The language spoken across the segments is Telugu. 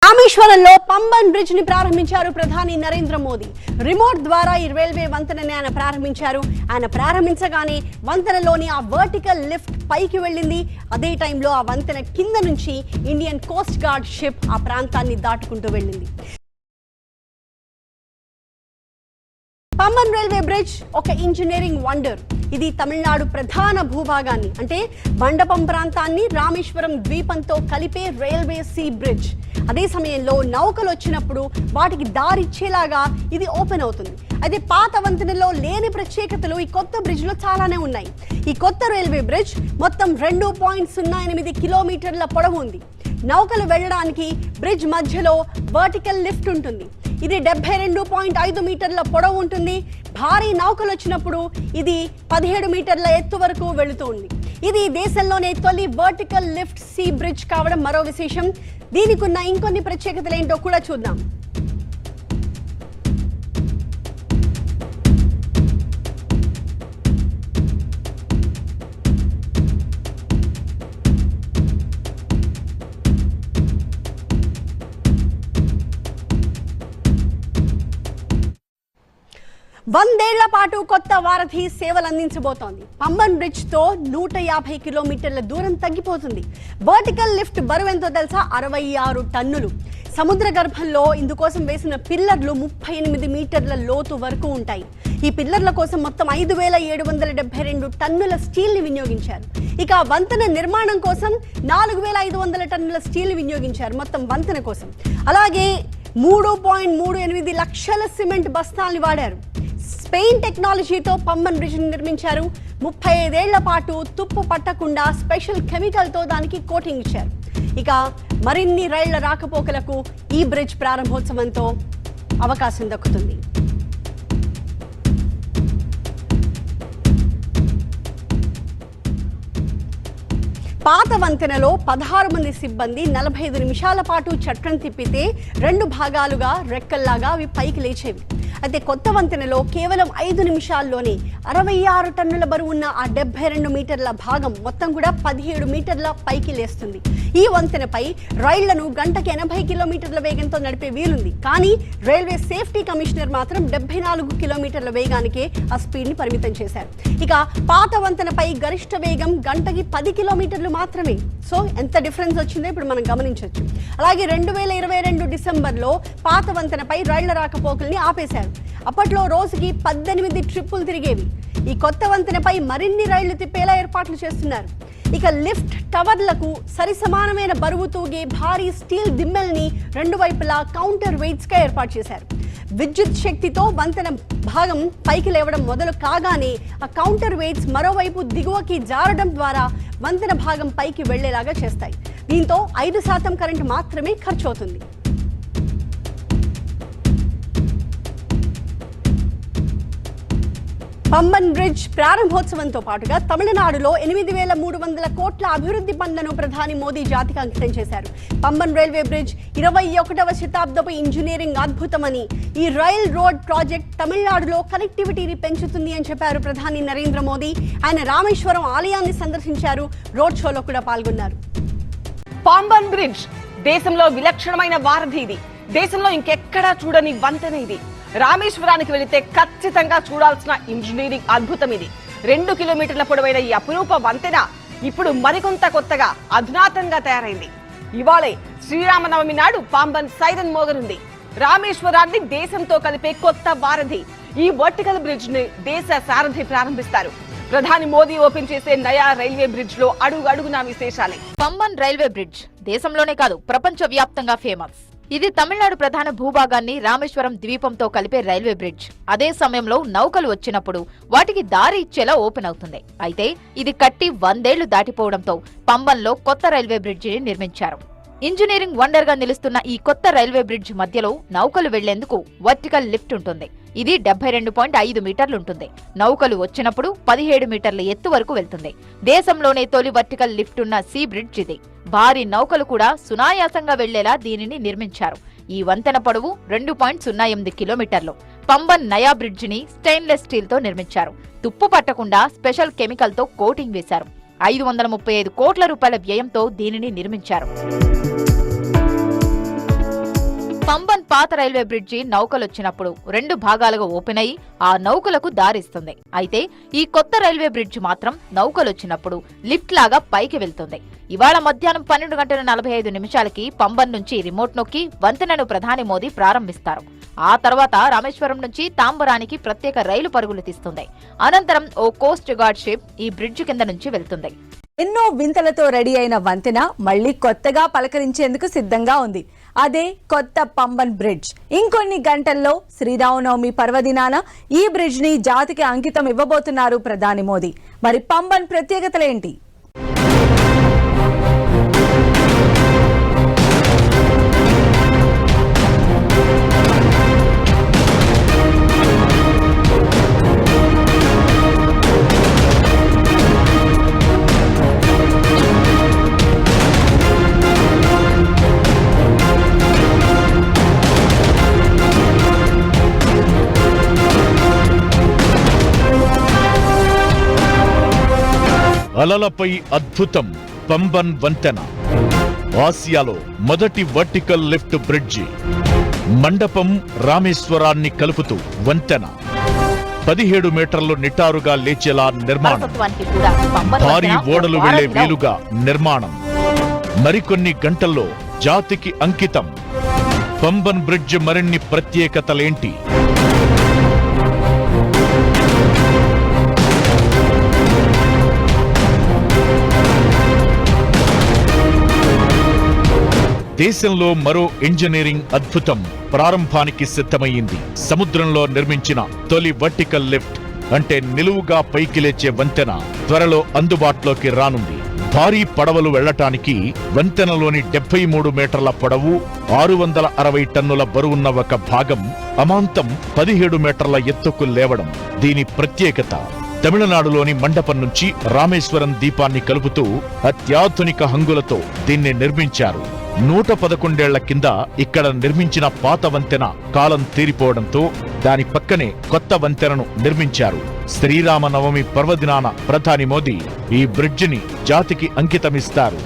రామేశ్వరంలో పంబన్ బ్రిడ్జ్ ని ప్రారంభించారు ప్రధాని నరేంద్ర మోదీ. రిమోట్ ద్వారా ఈ రైల్వే వంతెనని ఆయన ప్రారంభించారు. ఆయన ప్రారంభించగానే వంతెనలోని ఆ వర్టికల్ లిఫ్ట్ పైకి వెళ్ళింది. అదే టైంలో ఆ వంతెన కింద నుంచి ఇండియన్ కోస్ట్ గార్డ్ షిప్ ఆ ప్రాంతాన్ని దాటుకుంటూ వెళ్ళింది. పంబన్ రైల్వే బ్రిడ్జ్ ఒక ఇంజనీరింగ్ వండర్. ఇది తమిళనాడు ప్రధాన భూభాగాన్ని అంటే మండపం ప్రాంతాన్ని రామేశ్వరం ద్వీపంతో కలిపే రైల్వే సీ బ్రిడ్జ్. అదే సమయంలో నౌకలు వచ్చినప్పుడు వాటికి దారిచ్చేలాగా ఇది ఓపెన్ అవుతుంది. అయితే పాత వంతెనలో లేని ప్రత్యేకతలు ఈ కొత్త బ్రిడ్జ్ లో చాలానే ఉన్నాయి. ఈ కొత్త రైల్వే బ్రిడ్జ్ మొత్తం 2.08 కిలోమీటర్ల పొడవు ఉంది. నౌకలు వెళ్ళడానికి బ్రిడ్జ్ మధ్యలో వర్టికల్ లిఫ్ట్ ఉంటుంది. ఇది 72.5 మీటర్ల పొడవు ఉంటుంది. భారీ నౌకలు వచ్చినప్పుడు ఇది 17 మీటర్ల ఎత్తు వరకు వెళుతుంది. ఇది దేశంలోనే తొలి వర్టికల్ లిఫ్ట్ సీ బ్రిడ్జ్ కావడం మరో విశేషం. దీనికి ఉన్న ఇంకొన్ని ప్రత్యేకతలు ఏంటో కూడా చూద్దాం. వందేళ్ల పాటు కొత్త వారధి సేవలు అందించబోతోంది. పంబన్ బ్రిడ్జ్ తో 150 కిలోమీటర్ల దూరం తగ్గిపోతుంది. వర్టికల్ లిఫ్ట్ బరువు ఎంతో తెలుసా? 66 టన్నులు. సముద్ర గర్భంలో ఇందుకోసం వేసిన పిల్లర్లు 38 మీటర్ల లోతు వరకు ఉంటాయి. ఈ పిల్లర్ల కోసం మొత్తం 5772 టన్నుల స్టీల్ ని వినియోగించారు. ఇక వంతెన నిర్మాణం కోసం 4500 టన్నుల స్టీల్ ని వినియోగించారు మొత్తం వంతెన కోసం. అలాగే 3.38 లక్షల సిమెంట్ బస్తాల్ని వాడారు. స్పెయిన్ టెక్నాలజీతో పంబన్ బ్రిడ్జ్ నిర్మించారు. 35 ఏళ్ల పాటు తుప్పు పట్టకుండా స్పెషల్ కెమికల్తో దానికి కోటింగ్ ఇచ్చారు. ఇక మరిన్ని రైళ్ల రాకపోకలకు ఈ బ్రిడ్జ్ ప్రారంభోత్సవంతో అవకాశం దక్కుతుంది. పాత వంతెనలో 16 మంది సిబ్బంది 45 నిమిషాల పాటు చట్రం తిప్పితే 2 భాగాలుగా రెక్కల్లాగా అవి పైకి లేచేవి. అయితే కొత్త వంతెనలో కేవలం 5 నిమిషాల్లోనే 66 టన్నుల బరువున్న ఆ 72 మీటర్ల భాగం మొత్తం కూడా 17 మీటర్ల పైకి లేస్తుంది. ఈ వంతెనపై రైళ్లను గంటకి 80 కిలోమీటర్ల వేగంతో నడిపే వీలుంది. కానీ రైల్వే సేఫ్టీ కమిషనర్ మాత్రం 74 కిలోమీటర్ల వేగానికే ఆ స్పీడ్ ని పరిమితం చేశారు. ఇక పాత వంతెనపై గరిష్ట వేగం గంటకి 10 కిలోమీటర్లు మాత్రమే. సో ఎంత డిఫరెన్స్ వచ్చిందో ఇప్పుడు మనం గమనించవచ్చు. అలాగే 2022 డిసెంబర్లో పాత వంతెనపై రైళ్ల రాకపోకల్ని ఆపేశారు. అప్పట్లో రోజుకి 18 ట్రిప్పులు తిరిగేవి. ఈ కొత్త వంతెనపై మరిన్ని రైళ్లు తిప్పేలా ఏర్పాట్లు చేస్తున్నారు. ఇక లిఫ్ట్ టవర్లకు సరిసమానమైన బరువు తూగే భారీ స్టీల్ దిమ్మెల్ని 2 వైపులా కౌంటర్ వెయిట్స్ గా ఏర్పాటు చేశారు. విద్యుత్ శక్తితో వంతెన భాగం పైకి లేవడం మొదలు కాగానే ఆ కౌంటర్ వెయిట్స్ మరోవైపు దిగువకి జారడం ద్వారా వంతెన భాగం పైకి వెళ్లేలాగా చేస్తాయి. దీంతో 5% కరెంటు మాత్రమే ఖర్చు అవుతుంది. పంబన్ బ్రిడ్జ్ ప్రారంభోత్సవంతో పాటుగా తమిళనాడులో 8300 కోట్ల అభివృద్ధి పనులను ప్రధాని మోదీ జాతికి అంకితం చేశారు. పంబన్ రైల్వే బ్రిడ్జ్ 21వ శతాబ్దపు ఇంజనీరింగ్ అద్భుతమని, ఈ రైల్ రోడ్ ప్రాజెక్ట్ తమిళనాడులో కనెక్టివిటీని పెంచుతుంది అని చెప్పారు ప్రధాని నరేంద్ర మోదీ. ఆయన రామేశ్వరం ఆలయాన్ని సందర్శించారు. రోడ్ షోలో కూడా పాల్గొన్నారు. పంబన్ బ్రిడ్జ్ దేశంలో విలక్షణమైన వారధి. ఇది దేశంలో ఇంకెక్కడా చూడని వంతెన. ఇది రామేశ్వరానికి వెళితే ఖచ్చితంగా చూడాల్సిన ఇంజనీరింగ్ అద్భుతం. ఇది 2 కిలోమీటర్ల పొడవైన ఈ అపురూప వంతెన ఇప్పుడు మరికొంత కొత్తగా అధునాతంగా తయారైంది. ఇవాళే శ్రీరామనవమి నాడు పంబన్ సైరన్ మోగనుంది. రామేశ్వరాన్ని దేశంతో కలిపే కొత్త వారధి ఈ వర్టికల్ బ్రిడ్జ్ ని దేశ సారథి ప్రారంభిస్తారు. ప్రధాని మోదీ ఓపెన్ చేసే నయా రైల్వే బ్రిడ్జ్ లో అడుగడుగునా విశేషాలే. పంబన్ రైల్వే బ్రిడ్జ్ దేశంలోనే కాదు ప్రపంచ వ్యాప్తంగా ఫేమస్. ఇది తమిళనాడు ప్రధాన భూభాగాన్ని రామేశ్వరం ద్వీపంతో కలిపే రైల్వే బ్రిడ్జ్. అదే సమయంలో నౌకలు వచ్చినప్పుడు వాటికి దారి ఇచ్చేలా ఓపెన్ అవుతుంది. అయితే ఇది కట్టి 100 ఏళ్లు దాటిపోవడంతో పంబన్లో కొత్త రైల్వే బ్రిడ్జిని నిర్మించారు. ఇంజనీరింగ్ వండర్ గా నిలుస్తున్న ఈ కొత్త రైల్వే బ్రిడ్జ్ మధ్యలో నౌకలు వెళ్లేందుకు వర్టికల్ లిఫ్ట్ ఉంటుంది. ఇది 72.5 మీటర్లుంటుంది. నౌకలు వచ్చినప్పుడు 17 మీటర్ల ఎత్తు వరకు వెళ్తుంది. దేశంలోనే తొలి వర్టికల్ లిఫ్ట్ ఉన్న సీ బ్రిడ్జ్ ఇది. భారీ నౌకలు కూడా సునాయాసంగా వెళ్లేలా దీనిని నిర్మించారు. ఈ వంతెన పొడవు 2.08 కిలోమీటర్లు. పంబన్ నయా బ్రిడ్జ్ ని స్టెయిన్లెస్ స్టీల్ తో నిర్మించారు. తుప్పు పట్టకుండా స్పెషల్ కెమికల్ తో కోటింగ్ వేశారు. 535 కోట్ల రూపాయల వ్యయంతో దీనిని నిర్మించారు. పంబన్ పాత రైల్వే బ్రిడ్జి నౌకలొచ్చినప్పుడు 2 భాగాలుగా ఓపెన్ అయ్యి ఆ నౌకలకు దారిస్తుంది. అయితే ఈ కొత్త రైల్వే బ్రిడ్జి మాత్రం నౌకలొచ్చినప్పుడు లిఫ్ట్ లాగా పైకి వెళ్తుంది. ఇవాళ మధ్యాహ్నం 12:45 పంబన్ నుంచి రిమోట్ నొక్కి వంతెనను ప్రధాని మోదీ ప్రారంభిస్తారు. ఆ తర్వాత రామేశ్వరం నుంచి తాంబరానికి ప్రత్యేక రైలు పరుగులు తీస్తుంది. అనంతరం ఓ కోస్ట్ గార్డ్ షిప్ ఈ బ్రిడ్జి కింద నుంచి వెళ్తుంది. ఎన్నో వింతలతో రెడీ అయిన వంతెన మళ్లీ కొత్తగా పలకరించేందుకు సిద్ధంగా ఉంది. అదే కొత్త పంబన్ బ్రిడ్జ్. ఇంకొన్ని గంటల్లో శ్రీరామనవమి పర్వదినాన ఈ బ్రిడ్జ్ ని జాతికి అంకితం ఇవ్వబోతున్నారు ప్రధాని మోదీ. మరి పంబన్ ప్రత్యేకతలేంటి? అలలపై అద్భుతం పంబన్ వంతెన. ఆసియాలో మొదటి వర్టికల్ లిఫ్ట్ బ్రిడ్జి. మండపం రామేశ్వరాన్ని కలుపుతూ వంతెన. 17 మీటర్లు నిటారుగా లేచేలా నిర్మాణం. భారీ ఓడలు వెళ్లే వీలుగా నిర్మాణం. మరికొన్ని గంటల్లో జాతికి అంకితం. పంబన్ బ్రిడ్జ్ మరిన్ని ప్రత్యేకతలేంటి? దేశంలో మరో ఇంజనీరింగ్ అద్భుతం ప్రారంభానికి సిద్ధమయ్యింది. సముద్రంలో నిర్మించిన తొలి వర్టికల్ లిఫ్ట్ అంటే నిలువుగా పైకి లేచే వంతెన త్వరలో అందుబాటులోకి రానుంది. భారీ పడవలు వెళ్లటానికి వంతెనలోని 73 మీటర్ల పొడవు, 660 టన్నుల బరువున్న ఒక భాగం అమాంతం 17 మీటర్ల ఎత్తుకు లేవడం దీని ప్రత్యేకత. తమిళనాడులోని మండపం నుంచి రామేశ్వరం దీపాన్ని కలుపుతూ అత్యాధునిక హంగులతో దీన్ని నిర్మించారు. 111 ఏళ్ల కింద ఇక్కడ నిర్మించిన పాత వంతెన కాలం తీరిపోవడంతో దాని పక్కనే కొత్త వంతెనను నిర్మించారు. శ్రీరామనవమి పర్వదినాన ప్రధాని మోదీ ఈ బ్రిడ్జిని జాతికి అంకితమిస్తారు.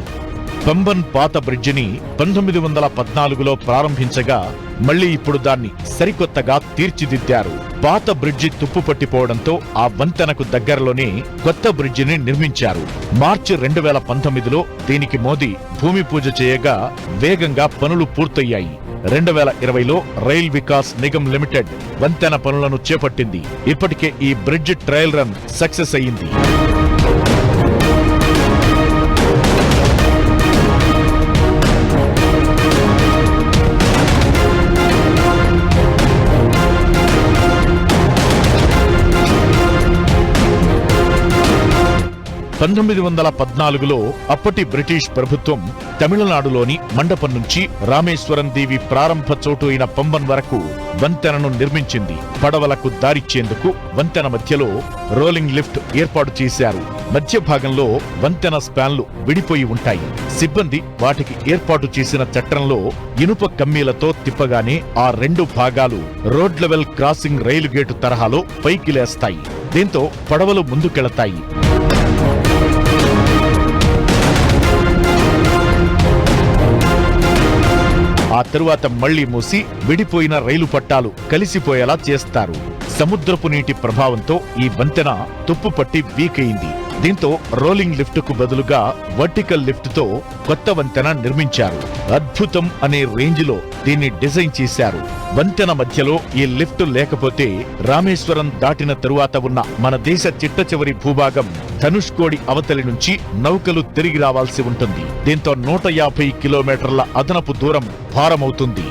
పంబన్ పాత బ్రిడ్జిని 1914లో ప్రారంభించగా మళ్లీ ఇప్పుడు దాన్ని సరికొత్తగా తీర్చిదిద్దారు. పాత బ్రిడ్జి తుప్పుపట్టిపోవడంతో ఆ వంతెనకు దగ్గరలోనే కొత్త బ్రిడ్జిని నిర్మించారు. మార్చి 2019లో దీనికి మోదీ భూమి పూజ చేయగా వేగంగా పనులు పూర్తయ్యాయి. 2020లో రైల్ వికాస్ నిగమ్ లిమిటెడ్ వంతెన పనులను చేపట్టింది. ఇప్పటికే ఈ బ్రిడ్జ్ ట్రయల్ రన్ సక్సెస్ అయ్యింది. లో అప్పటి బ్రిటిష్ ప్రభుత్వం తమిళనాడులోని మండపం నుంచి రామేశ్వరం దేవి ప్రారంభ చోటు అయిన పంబన్ వరకు వంతెనను నిర్మించింది. పడవలకు దారిచ్చేందుకు వంతెన మధ్యలో రోలింగ్ లిఫ్ట్ ఏర్పాటు చేశారు. మధ్య భాగంలో వంతెన స్పాన్లు విడిపోయి ఉంటాయి. సిబ్బంది వాటికి ఏర్పాటు చేసిన చట్రంలో ఇనుప కమ్మీలతో తిప్పగానే ఆ 2 భాగాలు రోడ్ లెవెల్ క్రాసింగ్ రైలు గేటు తరహాలో పైకి లేస్తాయి. దీంతో పడవలు ముందుకెళతాయి. ఆ తరువాత మళ్లీ మూసి విడిపోయిన రైలు పట్టాలు కలిసిపోయేలా చేస్తారు. సముద్రపు నీటి ప్రభావంతో ఈ వంతెన తుప్పుపట్టి వీకయింది. దీంతో రోలింగ్ లిఫ్ట్ కు బదులుగా వర్టికల్ లిఫ్ట్ తో కొత్త వంతెన నిర్మించారు. అద్భుతం అనే రేంజ్ లో దీన్ని డిజైన్ చేశారు. వంతెన మధ్యలో ఈ లిఫ్ట్ లేకపోతే రామేశ్వరం దాటిన తరువాత ఉన్న మన దేశ చిట్ట చివరి భూభాగం ధనుష్కోడి అవతలి నుంచి నౌకలు తిరిగి రావాల్సి ఉంటుంది. దీంతో 150 కిలోమీటర్ల అదనపు దూరం భారమవుతుంది.